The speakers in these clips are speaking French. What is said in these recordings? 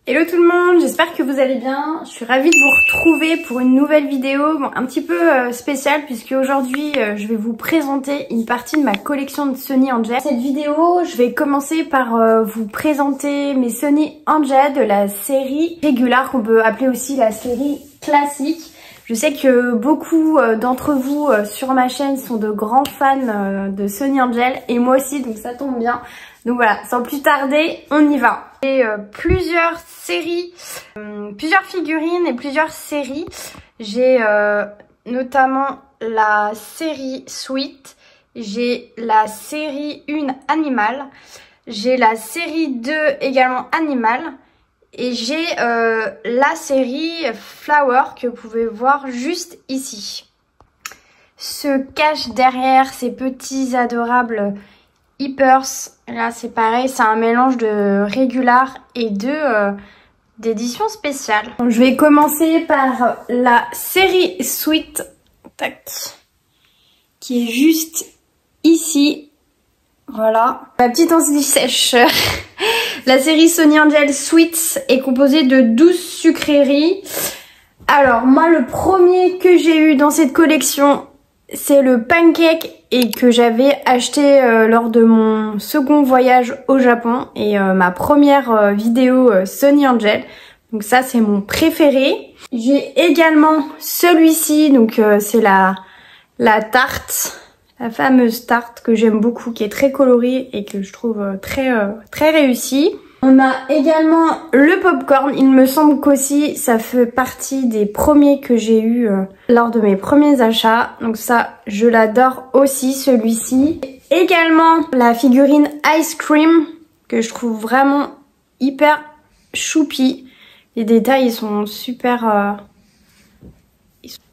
Hello tout le monde, j'espère que vous allez bien. Je suis ravie de vous retrouver pour une nouvelle vidéo, un petit peu spéciale puisque aujourd'hui je vais vous présenter une partie de ma collection de Sony Angel. Cette vidéo, je vais commencer par vous présenter mes Sony Angel de la série régulière qu'on peut appeler aussi la série classique. Je sais que beaucoup d'entre vous sur ma chaîne sont de grands fans de Sony Angel et moi aussi, donc ça tombe bien. Donc voilà, sans plus tarder, on y va. J'ai plusieurs séries, plusieurs figurines et plusieurs séries. J'ai notamment la série Sweet, j'ai la série 1 Animal, j'ai la série 2 également Animal et j'ai la série Flower que vous pouvez voir juste ici. Se cache derrière ces petits adorables Hippers. Là c'est pareil, c'est un mélange de régular et d'édition spéciale. Donc, je vais commencer par la série Sweet, tac, qui est juste ici. Voilà, ma petite anti-sèche. La série Sony Angel Sweets est composée de 12 sucreries. Alors moi le premier que j'ai eu dans cette collection, c'est le pancake et que j'avais acheté lors de mon second voyage au Japon et ma première vidéo Sony Angel. Donc ça c'est mon préféré. J'ai également celui-ci, donc c'est la tarte, la fameuse tarte que j'aime beaucoup, qui est très colorée et que je trouve très réussie. On a également le popcorn. Il me semble qu'aussi ça fait partie des premiers que j'ai eu lors de mes premiers achats. Donc ça, je l'adore aussi, celui-ci. Également la figurine Ice Cream que je trouve vraiment hyper choupi. Les détails ils sont super...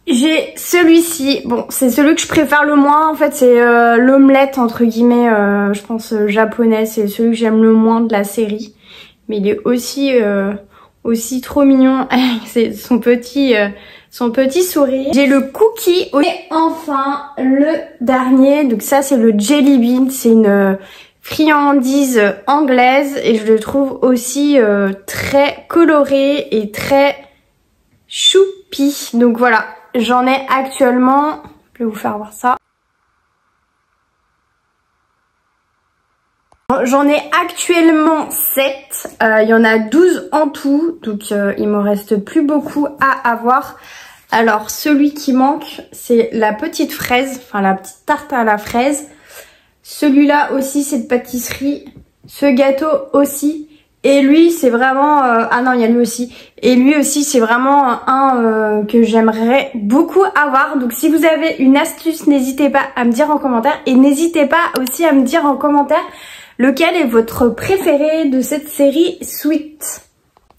J'ai celui-ci, bon c'est celui que je préfère le moins en fait, c'est l'omelette entre guillemets, je pense japonais, c'est celui que j'aime le moins de la série. Mais il est aussi trop mignon avec son petit sourire. J'ai le cookie et enfin le dernier, donc ça c'est le jelly bean, c'est une friandise anglaise et je le trouve aussi très coloré et très choupi. Donc voilà, j'en ai actuellement, je vais vous faire voir ça. J'en ai actuellement 7, il y en a 12 en tout, donc il me reste plus beaucoup à avoir. Alors celui qui manque, c'est la petite fraise, enfin la petite tarte à la fraise. Celui-là aussi, c'est de pâtisserie. Ce gâteau aussi. Et lui, c'est vraiment... ah non, il y a lui aussi. Et lui aussi, c'est vraiment un que j'aimerais beaucoup avoir. Donc si vous avez une astuce, n'hésitez pas à me dire en commentaire. Et n'hésitez pas aussi à me dire en commentaire lequel est votre préféré de cette série Sweet.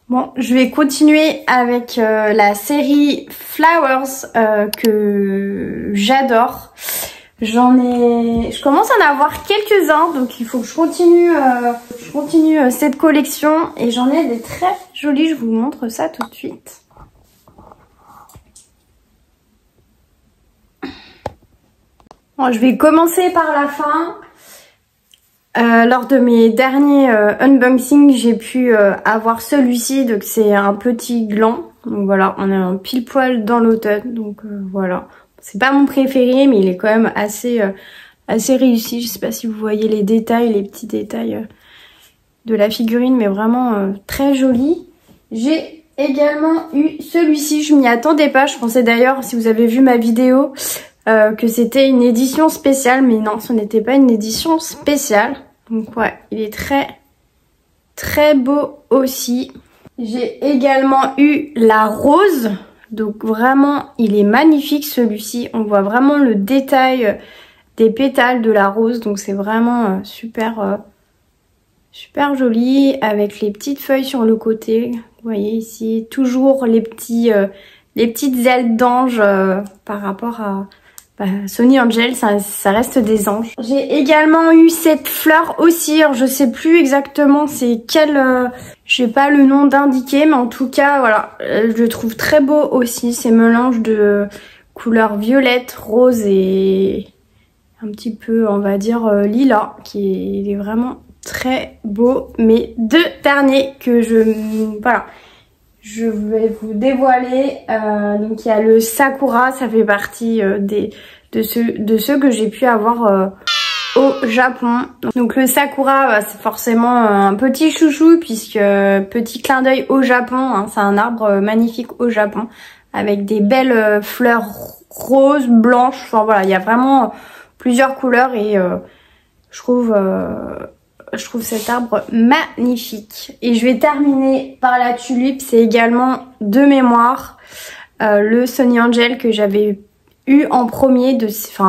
Bon, je vais continuer avec la série Flowers que j'adore. Je commence à en avoir quelques-uns, donc il faut que je continue cette collection. Et j'en ai des très jolis, je vous montre ça tout de suite. Bon, je vais commencer par la fin. Lors de mes derniers unboxings, j'ai pu avoir celui-ci, donc c'est un petit gland. Donc voilà, on est un pile poil dans l'automne, donc voilà. C'est pas mon préféré, mais il est quand même assez réussi. Je sais pas si vous voyez les détails, les petits détails de la figurine, mais vraiment très joli. J'ai également eu celui-ci, je m'y attendais pas. Je pensais d'ailleurs, si vous avez vu ma vidéo, que c'était une édition spéciale, mais non, ce n'était pas une édition spéciale. Donc ouais, il est très beau aussi. J'ai également eu la rose. Donc vraiment, il est magnifique celui-ci. On voit vraiment le détail des pétales de la rose. Donc c'est vraiment super joli avec les petites feuilles sur le côté. Vous voyez ici, toujours les petites ailes d'ange par rapport à Sony Angel, ça reste des anges. J'ai également eu cette fleur aussi, alors je sais plus exactement c'est quelle, j'ai pas le nom d'indiquer, mais en tout cas voilà, je le trouve très beau aussi, ces mélanges de couleurs violette, rose et un petit peu on va dire lilas, il est vraiment très beaux. Mes deux derniers que je vais vous dévoiler. Donc il y a le Sakura, ça fait partie de ceux que j'ai pu avoir au Japon. Donc le Sakura, c'est forcément un petit chouchou puisque petit clin d'œil au Japon, hein, c'est un arbre magnifique au Japon avec des belles fleurs roses, blanches, enfin voilà, il y a vraiment plusieurs couleurs et je trouve cet arbre magnifique. Et je vais terminer par la tulipe, c'est également de mémoire le Sonny Angel que j'avais eu en premier,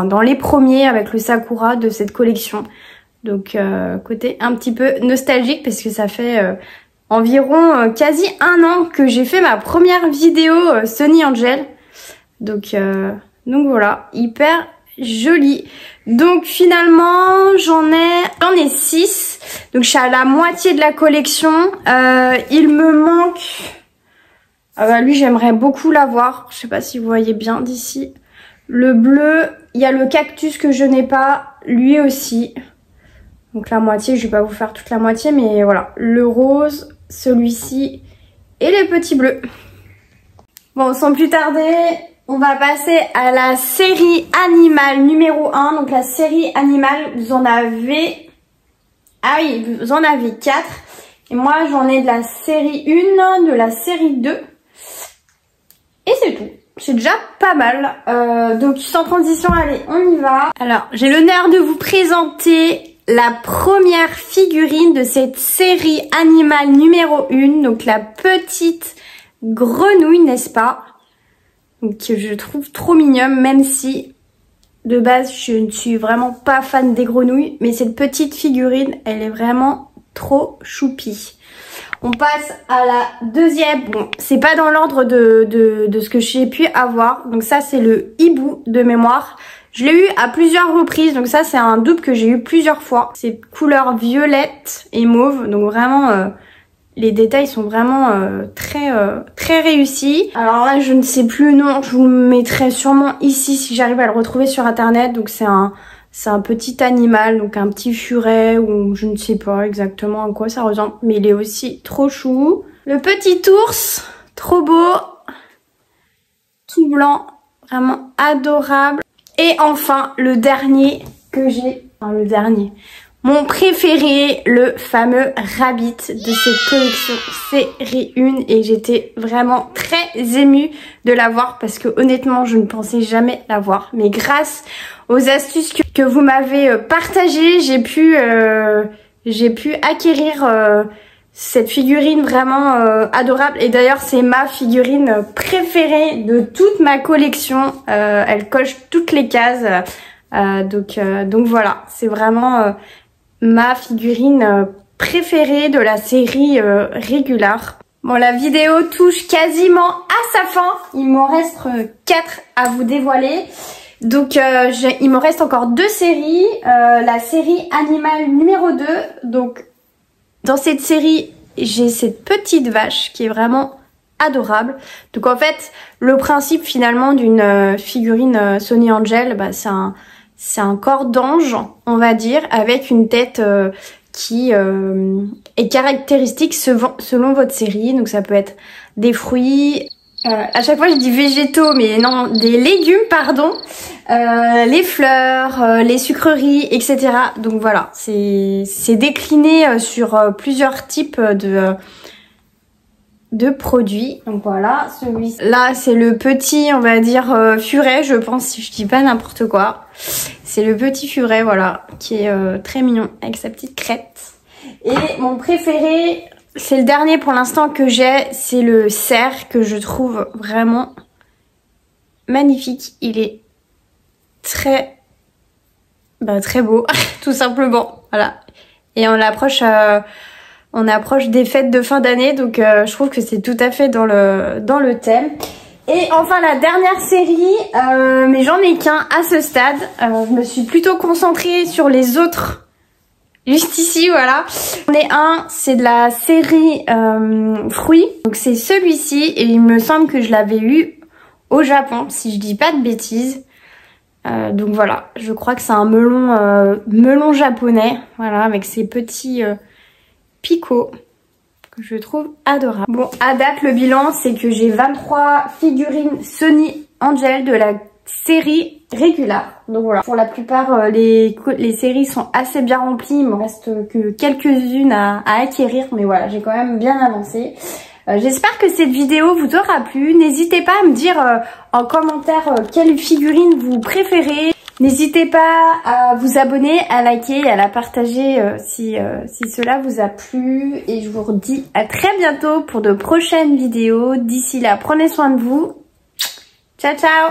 dans les premiers avec le Sakura de cette collection. Donc côté un petit peu nostalgique parce que ça fait environ quasi un an que j'ai fait ma première vidéo Sonny Angel. Donc voilà, hyper joli. Donc finalement j'en ai 6. Donc je suis à la moitié de la collection. Il me manque... Ah bah lui j'aimerais beaucoup l'avoir. Je sais pas si vous voyez bien d'ici. Le bleu, il y a le cactus que je n'ai pas, lui aussi. Donc la moitié, je vais pas vous faire toute la moitié, mais voilà. Le rose, celui-ci et les petits bleus. Bon, sans plus tarder, on va passer à la série animale numéro 1. Donc la série animale, vous en avez... Ah oui, vous en avez 4. Et moi, j'en ai de la série 1, de la série 2. Et c'est tout. C'est déjà pas mal. Donc sans transition, allez, on y va. Alors, j'ai l'honneur de vous présenter la première figurine de cette série animale numéro 1. Donc la petite grenouille, n'est-ce pas? Donc, que je trouve trop mignonne, même si de base je ne suis vraiment pas fan des grenouilles. Mais cette petite figurine, elle est vraiment trop choupie. On passe à la deuxième. Bon, c'est pas dans l'ordre de ce que j'ai pu avoir. Donc ça, c'est le hibou de mémoire. Je l'ai eu à plusieurs reprises. Donc ça, c'est un double que j'ai eu plusieurs fois. C'est couleur violette et mauve. Donc vraiment, les détails sont vraiment très réussis. Alors là, je ne sais plus le nom. Je vous le mettrai sûrement ici si j'arrive à le retrouver sur internet. Donc c'est un petit animal, donc un petit furet ou je ne sais pas exactement à quoi ça ressemble. Mais il est aussi trop chou. Le petit ours, trop beau. Tout blanc, vraiment adorable. Et enfin, le dernier que j'ai... Enfin, le dernier. Mon préféré, le fameux Rabbit de cette collection série 1. Et j'étais vraiment très émue de l'avoir parce que honnêtement, je ne pensais jamais l'avoir. Mais grâce aux astuces que vous m'avez partagées, j'ai pu acquérir cette figurine vraiment adorable. Et d'ailleurs, c'est ma figurine préférée de toute ma collection. Elle coche toutes les cases. Donc voilà, c'est vraiment ma figurine préférée de la série régulière. Bon, la vidéo touche quasiment à sa fin. Il m'en reste 4 à vous dévoiler. Donc il me reste encore 2 séries. La série animale numéro 2. Donc dans cette série, j'ai cette petite vache qui est vraiment adorable. Donc en fait, le principe finalement d'une figurine Sonny Angel, bah, c'est un corps d'ange, on va dire, avec une tête qui est caractéristique selon votre série. Donc ça peut être des fruits, à chaque fois je dis végétaux, mais non, des légumes, pardon, les fleurs, les sucreries, etc. Donc voilà, c'est décliné sur plusieurs types de produits. Donc voilà, celui-là c'est le petit, on va dire, furet, je pense, si je dis pas n'importe quoi. C'est le petit furet, voilà, qui est très mignon avec sa petite crête. Et mon préféré, c'est le dernier pour l'instant que j'ai, c'est le cerf que je trouve vraiment magnifique. Il est très beau, tout simplement, voilà. Et on approche des fêtes de fin d'année, donc je trouve que c'est tout à fait dans le thème. Et enfin la dernière série, mais j'en ai qu'un à ce stade. Je me suis plutôt concentrée sur les autres, juste ici, voilà. J'en ai un, c'est de la série fruits. Donc c'est celui-ci et il me semble que je l'avais eu au Japon, si je dis pas de bêtises. Donc voilà, je crois que c'est un melon japonais, voilà, avec ses petits picots que je trouve adorable. Bon, à date, le bilan, c'est que j'ai 23 figurines Sony Angel de la série Regular. Donc voilà, pour la plupart, les séries sont assez bien remplies. Il me reste que quelques-unes à acquérir, mais voilà, j'ai quand même bien avancé. J'espère que cette vidéo vous aura plu. N'hésitez pas à me dire en commentaire quelle figurine vous préférez. N'hésitez pas à vous abonner, à liker, à la partager si cela vous a plu. Et je vous redis à très bientôt pour de prochaines vidéos. D'ici là, prenez soin de vous. Ciao, ciao!